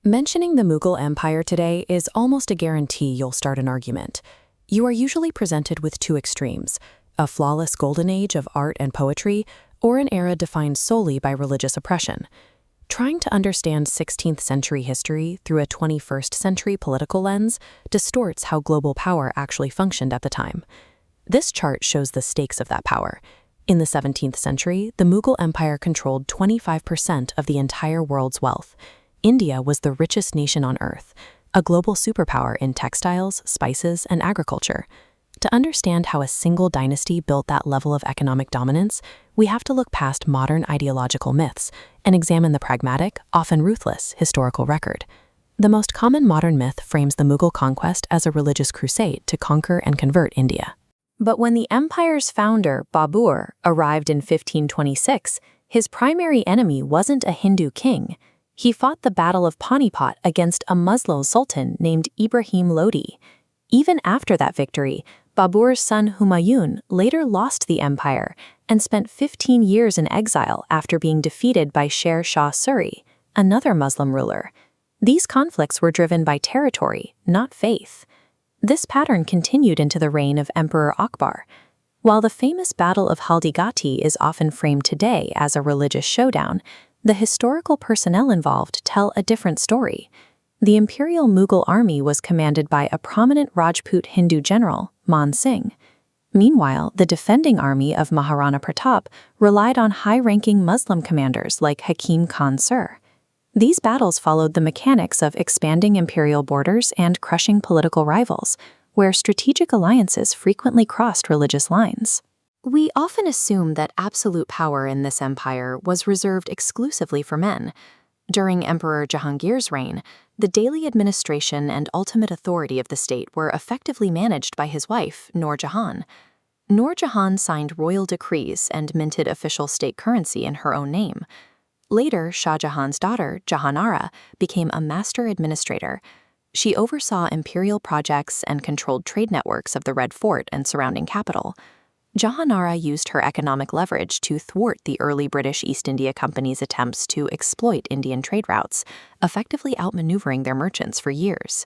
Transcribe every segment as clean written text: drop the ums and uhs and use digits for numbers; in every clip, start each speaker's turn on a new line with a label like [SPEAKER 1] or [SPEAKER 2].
[SPEAKER 1] Mentioning the Mughal Empire today is almost a guarantee you'll start an argument. You are usually presented with two extremes: a flawless golden age of art and poetry, or an era defined solely by religious oppression. Trying to understand 16th century history through a 21st century political lens distorts how global power actually functioned at the time. This chart shows the stakes of that power. In the 17th century, the Mughal Empire controlled 25% of the entire world's wealth. India was the richest nation on earth, a global superpower in textiles, spices, and agriculture. To understand how a single dynasty built that level of economic dominance, we have to look past modern ideological myths and examine the pragmatic, often ruthless, historical record. The most common modern myth frames the Mughal conquest as a religious crusade to conquer and convert India. But when the empire's founder, Babur, arrived in 1526, his primary enemy wasn't a Hindu king. He fought the Battle of Panipat against a Muslim sultan named Ibrahim Lodi. Even after that victory, Babur's son Humayun later lost the empire and spent 15 years in exile after being defeated by Sher Shah Suri, another Muslim ruler. These conflicts were driven by territory, not faith. This pattern continued into the reign of Emperor Akbar. While the famous Battle of Haldigati is often framed today as a religious showdown, the historical personnel involved tell a different story. The imperial Mughal army was commanded by a prominent Rajput Hindu general, Man Singh. Meanwhile, the defending army of Maharana Pratap relied on high-ranking Muslim commanders like Hakim Khan Sur. These battles followed the mechanics of expanding imperial borders and crushing political rivals, where strategic alliances frequently crossed religious lines. We often assume that absolute power in this empire was reserved exclusively for men. During Emperor Jahangir's reign, the daily administration and ultimate authority of the state were effectively managed by his wife, Noor Jahan. Noor Jahan signed royal decrees and minted official state currency in her own name. Later, Shah Jahan's daughter, Jahanara, became a master administrator. She oversaw imperial projects and controlled trade networks of the Red Fort and surrounding capital. Jahanara used her economic leverage to thwart the early British East India Company's attempts to exploit Indian trade routes, effectively outmaneuvering their merchants for years.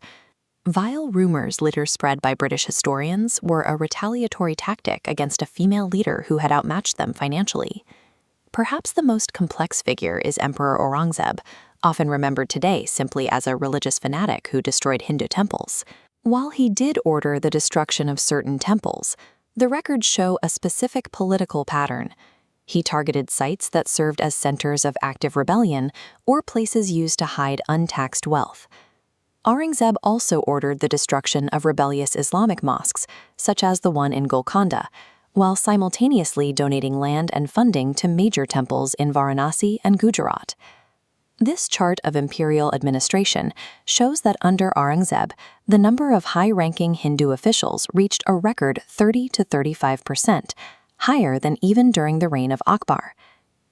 [SPEAKER 1] Vile rumors later spread by British historians were a retaliatory tactic against a female leader who had outmatched them financially. Perhaps the most complex figure is Emperor Aurangzeb, often remembered today simply as a religious fanatic who destroyed Hindu temples. While he did order the destruction of certain temples, the records show a specific political pattern. He targeted sites that served as centers of active rebellion or places used to hide untaxed wealth. Aurangzeb also ordered the destruction of rebellious Islamic mosques, such as the one in Golconda, while simultaneously donating land and funding to major temples in Varanasi and Gujarat. This chart of imperial administration shows that under Aurangzeb, the number of high-ranking Hindu officials reached a record 30 to 35%, higher than even during the reign of Akbar.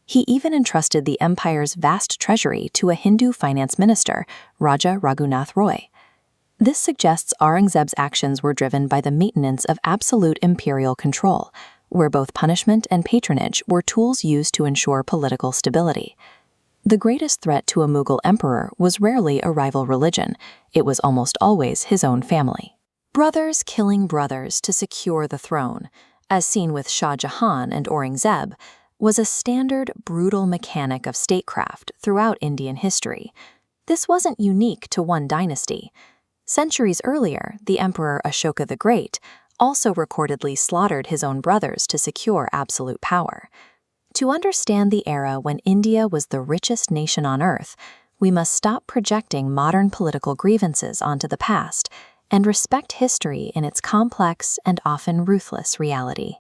[SPEAKER 1] He even entrusted the empire's vast treasury to a Hindu finance minister, Raja Raghunath Roy. This suggests Aurangzeb's actions were driven by the maintenance of absolute imperial control, where both punishment and patronage were tools used to ensure political stability. The greatest threat to a Mughal emperor was rarely a rival religion. It was almost always his own family. Brothers killing brothers to secure the throne, as seen with Shah Jahan and Aurangzeb, was a standard, brutal mechanic of statecraft throughout Indian history. This wasn't unique to one dynasty. Centuries earlier, the Emperor Ashoka the Great also recordedly slaughtered his own brothers to secure absolute power. To understand the era when India was the richest nation on earth, we must stop projecting modern political grievances onto the past and respect history in its complex and often ruthless reality.